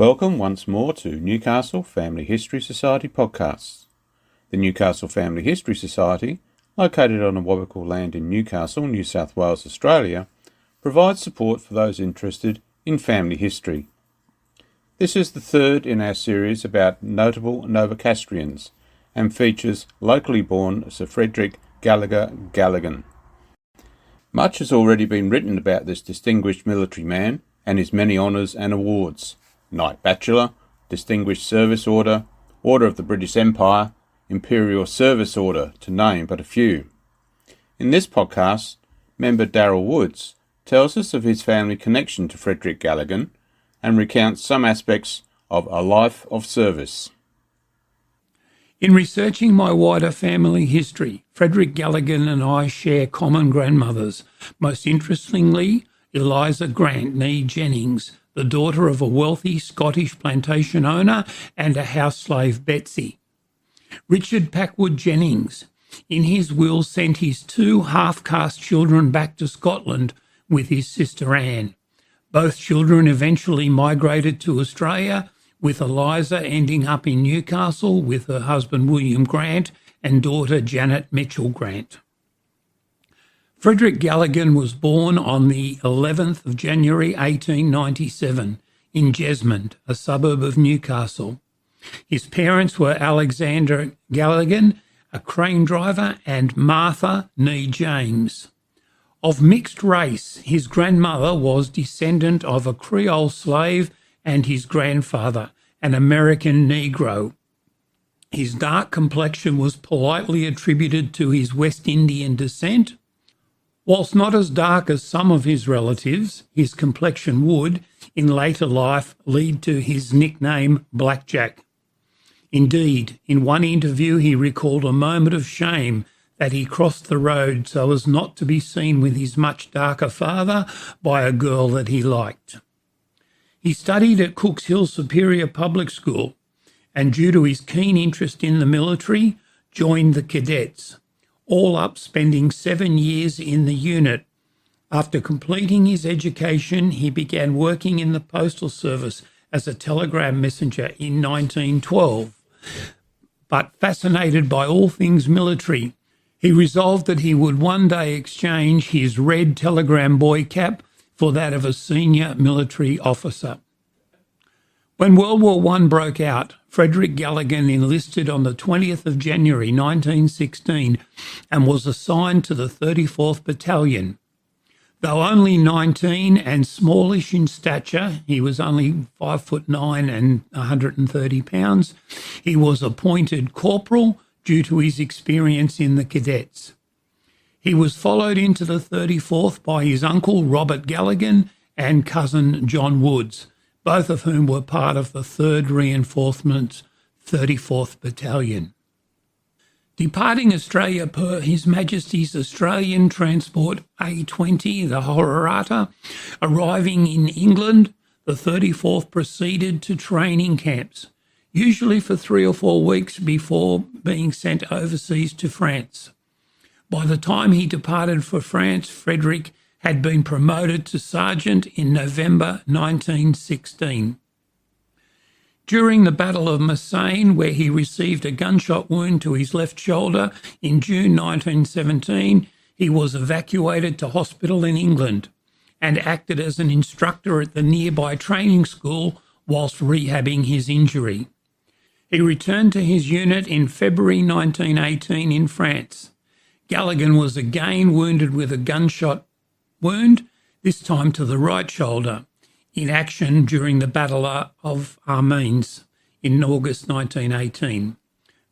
Welcome once more to Newcastle Family History Society podcasts. The Newcastle Family History Society, located on Awabakal land in Newcastle, New South Wales, Australia, provides support for those interested in family history. This is the third in our series about Notable Novocastrians and features locally born Sir Frederick Gallegher Galleghan. Much has already been written about this distinguished military man and his many honours and awards: Knight Bachelor, Distinguished Service Order, Order of the British Empire, Imperial Service Order, to name but a few. In this podcast, member Daryl Woods tells us of his family connection to Frederick Galleghan and recounts some aspects of a life of service. In researching my wider family history, Frederick Galleghan and I share common grandmothers. Most interestingly, Eliza Grant nee Jennings, the daughter of a wealthy Scottish plantation owner and a house slave Betsy. Richard Packwood Jennings, in his will, sent his two half-caste children back to Scotland with his sister Anne. Both children eventually migrated to Australia, with Eliza ending up in Newcastle with her husband William Grant and daughter Janet Mitchell Grant. Frederick Galleghan was born on the 11th of January 1897 in Jesmond, a suburb of Newcastle. His parents were Alexander Galleghan, a crane driver, and Martha nee James. Of mixed race, his grandmother was descendant of a Creole slave and his grandfather, an American Negro. His dark complexion was politely attributed to his West Indian descent. Whilst not as dark as some of his relatives, his complexion would, in later life, lead to his nickname Blackjack. Indeed, in one interview he recalled a moment of shame that he crossed the road so as not to be seen with his much darker father by a girl that he liked. He studied at Cooks Hill Superior Public School and, due to his keen interest in the military, joined the cadets, all up spending 7 years in the unit. After completing his education, he began working in the postal service as a telegram messenger in 1912. But fascinated by all things military, he resolved that he would one day exchange his red telegram boy cap for that of a senior military officer. When World War I broke out, Frederick Galleghan enlisted on the 20th of January 1916 and was assigned to the 34th Battalion. Though only 19 and smallish in stature, he was only 5'9" and 130 pounds, he was appointed corporal due to his experience in the cadets. He was followed into the 34th by his uncle Robert Galleghan and cousin John Woods, both of whom were part of the 3rd Reinforcement 34th Battalion. Departing Australia per His Majesty's Australian Transport A20, the Horata, arriving in England, the 34th proceeded to training camps, usually for 3 or 4 weeks before being sent overseas to France. By the time he departed for France, Frederick had been promoted to sergeant in November 1916. During the Battle of Marseille, where he received a gunshot wound to his left shoulder in June 1917, he was evacuated to hospital in England and acted as an instructor at the nearby training school whilst rehabbing his injury. He returned to his unit in February 1918 in France. Galleghan was again wounded with a gunshot wound, this time to the right shoulder, in action during the Battle of Amiens in August 1918.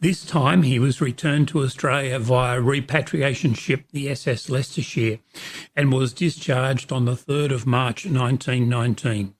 This time he was returned to Australia via repatriation ship the SS Leicestershire and was discharged on the 3rd of March 1919.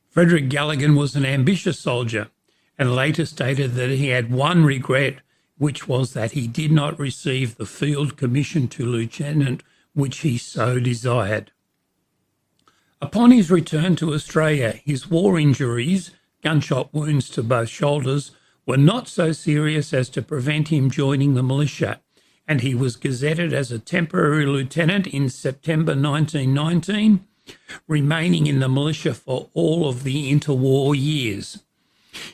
Frederick Galleghan was an ambitious soldier and later stated that he had one regret, which was that he did not receive the field commission to lieutenant which he so desired. Upon his return to Australia, his war injuries, gunshot wounds to both shoulders, were not so serious as to prevent him joining the militia, and he was gazetted as a temporary lieutenant in September 1919 remaining in the militia for all of the interwar years.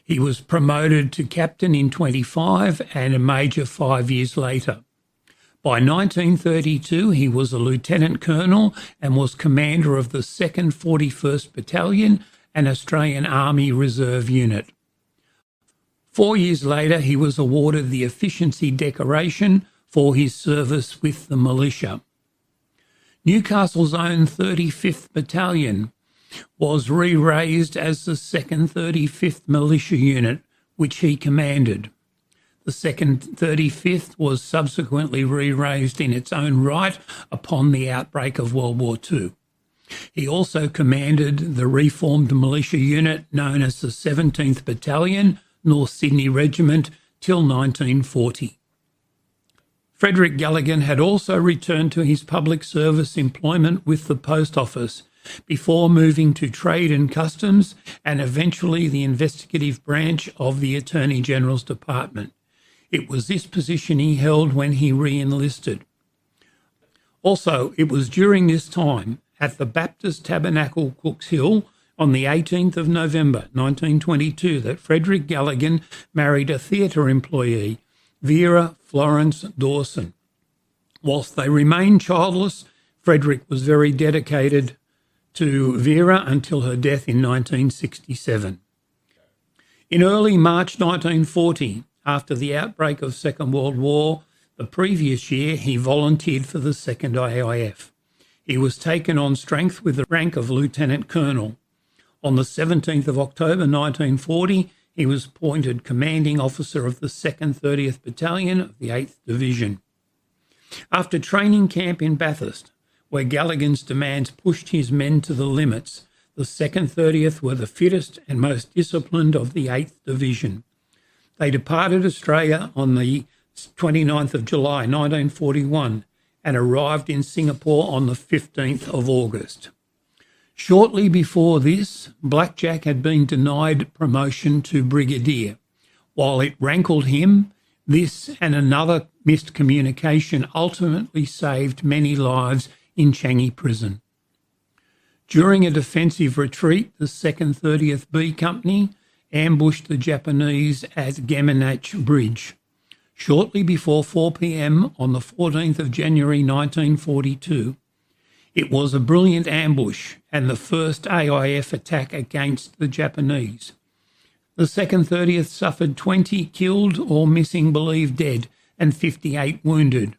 He was promoted to captain in 25 and a major 5 years later. By 1932, he was a lieutenant colonel and was commander of the 2nd 41st Battalion, an Australian Army Reserve unit. 4 years later, he was awarded the Efficiency Decoration for his service with the militia. Newcastle's own 35th Battalion was re-raised as the 2nd 35th Militia Unit, which he commanded. The 2nd 35th was subsequently re-raised in its own right upon the outbreak of World War II. He also commanded the reformed militia unit known as the 17th Battalion, North Sydney Regiment, till 1940. Frederick Galleghan had also returned to his public service employment with the Post Office before moving to Trade and Customs and eventually the investigative branch of the Attorney General's Department. It was this position he held when he re-enlisted. Also, it was during this time at the Baptist Tabernacle Cooks Hill on the 18th of November 1922 that Frederick Galleghan married a theatre employee, Vera Florence Dawson. Whilst they remained childless, Frederick was very dedicated to Vera until her death in 1967. In early March 1940, after the outbreak of Second World War, the previous year he volunteered for the 2nd AIF. He was taken on strength with the rank of Lieutenant Colonel. On the 17th of October 1940, he was appointed Commanding Officer of the 2nd 30th Battalion of the 8th Division. After training camp in Bathurst, where Galleghan's demands pushed his men to the limits, the 2nd 30th were the fittest and most disciplined of the 8th Division. They departed Australia on the 29th of July 1941 and arrived in Singapore on the 15th of August. Shortly before this, Blackjack had been denied promotion to brigadier. While it rankled him, this and another missed communication ultimately saved many lives in Changi Prison. During a defensive retreat, the 2nd 30th B Company ambushed the Japanese at Geminach Bridge. Shortly before 4 p.m. on the 14th of January 1942, it was a brilliant ambush and the first AIF attack against the Japanese. The 2nd 30th suffered 20 killed or missing believed dead and 58 wounded.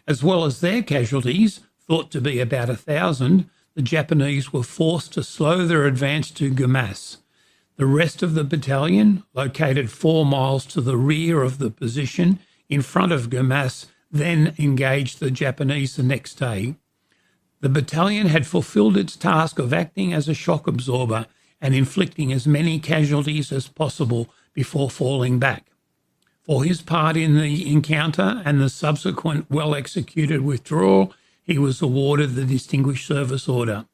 As well as their casualties, thought to be about 1,000, the Japanese were forced to slow their advance to Gumas. The rest of the battalion, located 4 miles to the rear of the position in front of Gumas, then engaged the Japanese the next day. The battalion had fulfilled its task of acting as a shock absorber and inflicting as many casualties as possible before falling back. For his part in the encounter and the subsequent well-executed withdrawal, he was awarded the Distinguished Service Order.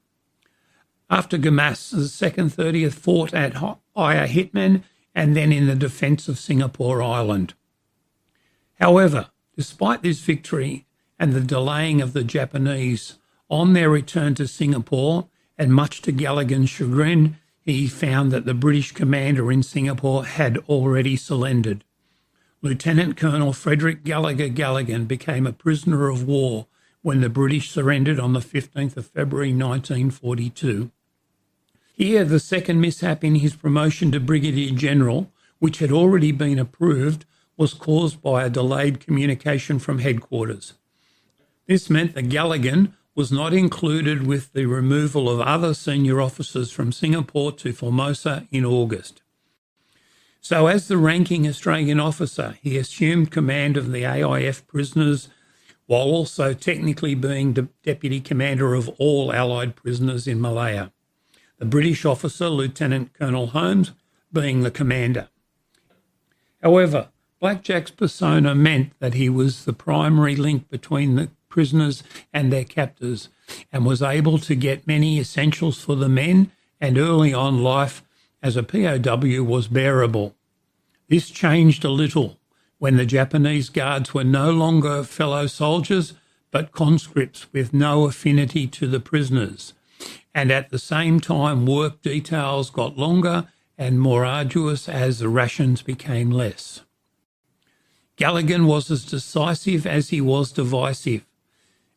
After Gumas, the 2nd 30th fought at Aya Hitman and then in the defence of Singapore Island. However, despite this victory and the delaying of the Japanese, on their return to Singapore, and much to Galleghan's chagrin, he found that the British commander in Singapore had already surrendered. Lieutenant Colonel Frederick Gallegher Galleghan became a prisoner of war when the British surrendered on the 15th of February 1942. Here, the second mishap in his promotion to Brigadier General, which had already been approved, was caused by a delayed communication from headquarters. This meant that Galleghan was not included with the removal of other senior officers from Singapore to Formosa in August. So as the ranking Australian officer, he assumed command of the AIF prisoners while also technically being the deputy commander of all Allied prisoners in Malaya, the British officer, Lieutenant Colonel Holmes, being the commander. However, Blackjack's persona meant that he was the primary link between the prisoners and their captors and was able to get many essentials for the men, and early on life as a POW was bearable. This changed a little when the Japanese guards were no longer fellow soldiers but conscripts with no affinity to the prisoners. and at the same time work details got longer and more arduous as the rations became less. Galleghan was as decisive as he was divisive,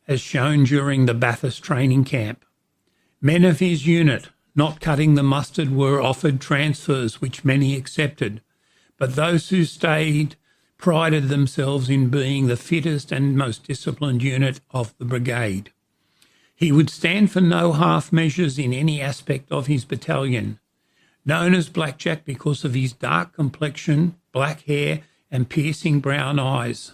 as shown during the Bathurst training camp. Men of his unit, not cutting the mustard, were offered transfers which many accepted, but those who stayed prided themselves in being the fittest and most disciplined unit of the brigade. He would stand for no half measures in any aspect of his battalion. Known as Blackjack because of his dark complexion, black hair and piercing brown eyes,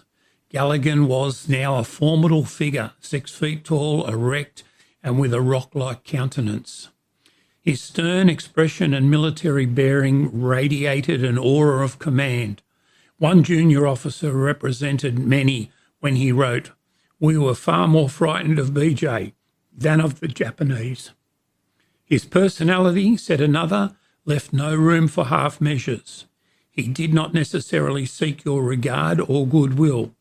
Galleghan was now a formidable figure, 6 feet tall, erect and with a rock-like countenance. His stern expression and military bearing radiated an aura of command. One junior officer represented many when he wrote, "We were far more frightened of BJ than of the Japanese." His personality, said another, left no room for half measures. He did not necessarily seek your regard or goodwill.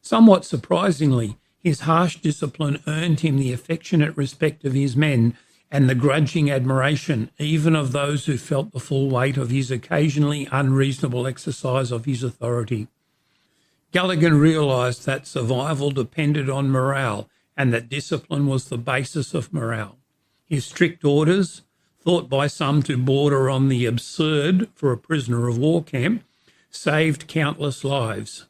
Somewhat surprisingly, his harsh discipline earned him the affectionate respect of his men and the grudging admiration even of those who felt the full weight of his occasionally unreasonable exercise of his authority. Galleghan realised that survival depended on morale and that discipline was the basis of morale. His strict orders, thought by some to border on the absurd for a prisoner of war camp, saved countless lives.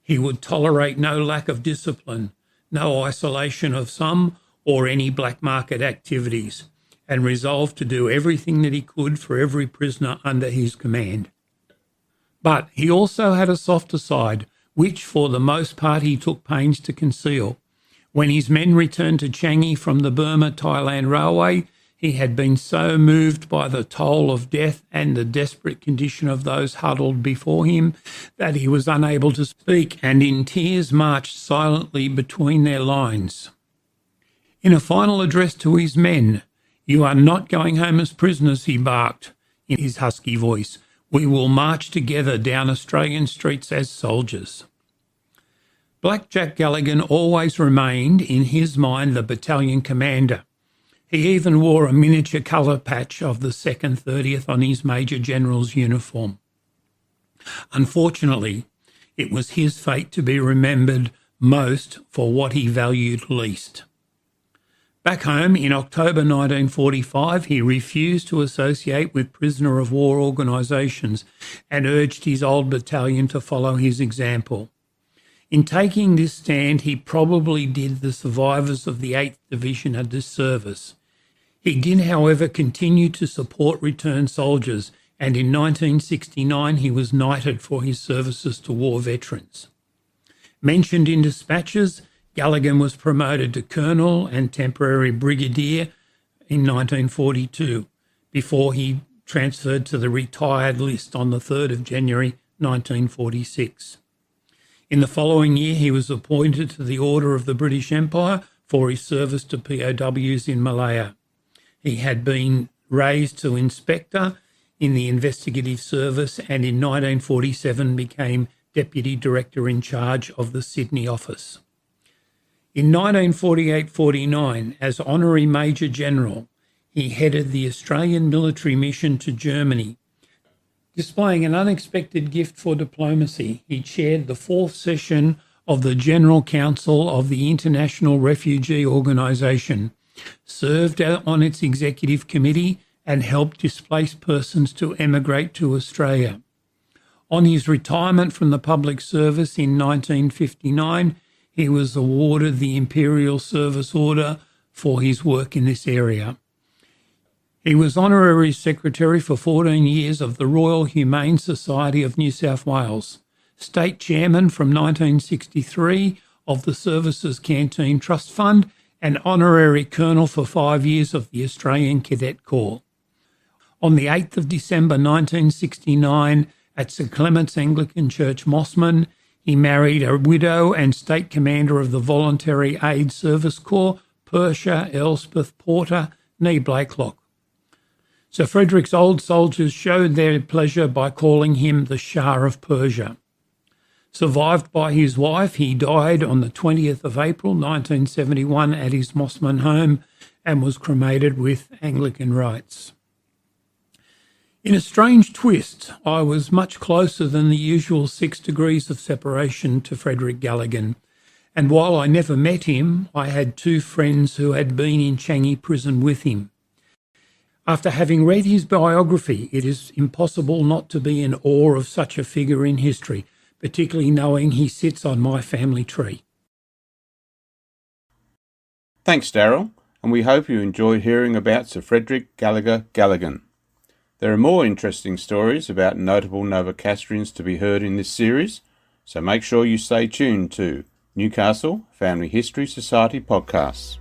He would tolerate no lack of discipline, no isolation of some or any black market activities, and resolved to do everything that he could for every prisoner under his command. But he also had a softer side, which for the most part he took pains to conceal. When his men returned to Changi from the Burma-Thailand Railway, he had been so moved by the toll of death and the desperate condition of those huddled before him that he was unable to speak and in tears marched silently between their lines. In a final address to his men, "You are not going home as prisoners," he barked in his husky voice. "We will march together down Australian streets as soldiers." Blackjack Galleghan always remained, in his mind, the battalion commander. He even wore a miniature colour patch of the 2nd 30th on his Major General's uniform. Unfortunately, it was his fate to be remembered most for what he valued least. Back home in October 1945, he refused to associate with prisoner of war organisations and urged his old battalion to follow his example. In taking this stand, he probably did the survivors of the 8th Division a disservice. He did, however, continue to support returned soldiers, and in 1969 he was knighted for his services to war veterans. Mentioned in dispatches, Galleghan was promoted to colonel and temporary brigadier in 1942, before he transferred to the retired list on the 3rd of January 1946. In the following year, he was appointed to the Order of the British Empire for his service to POWs in Malaya. He had been raised to inspector in the investigative service and in 1947 became deputy director in charge of the Sydney office. In 1948-49, as honorary Major General, he headed the Australian military mission to Germany. Displaying an unexpected gift for diplomacy, he chaired the 4th session of the General Council of the International Refugee Organisation, served on its executive committee and helped displaced persons to emigrate to Australia. On his retirement from the public service in 1959, he was awarded the Imperial Service Order for his work in this area. He was Honorary Secretary for 14 years of the Royal Humane Society of New South Wales, State Chairman from 1963 of the Services Canteen Trust Fund, and Honorary Colonel for 5 years of the Australian Cadet Corps. On the 8th of December 1969, at St Clement's Anglican Church, Mossman, he married a widow and State Commander of the Voluntary Aid Service Corps, Persia Elspeth Porter, née Blakelock. Sir Frederick's old soldiers showed their pleasure by calling him the Shah of Persia. Survived by his wife, he died on the 20th of April 1971 at his Mossman home and was cremated with Anglican rites. In a strange twist, I was much closer than the usual 6 degrees of separation to Frederick Galleghan, and while I never met him, I had 2 friends who had been in Changi prison with him. After having read his biography, it is impossible not to be in awe of such a figure in history, particularly knowing he sits on my family tree. Thanks, Daryl, and we hope you enjoyed hearing about Sir Frederick Gallegher Galleghan. There are more interesting stories about notable Novocastrians to be heard in this series, so make sure you stay tuned to Newcastle Family History Society podcasts.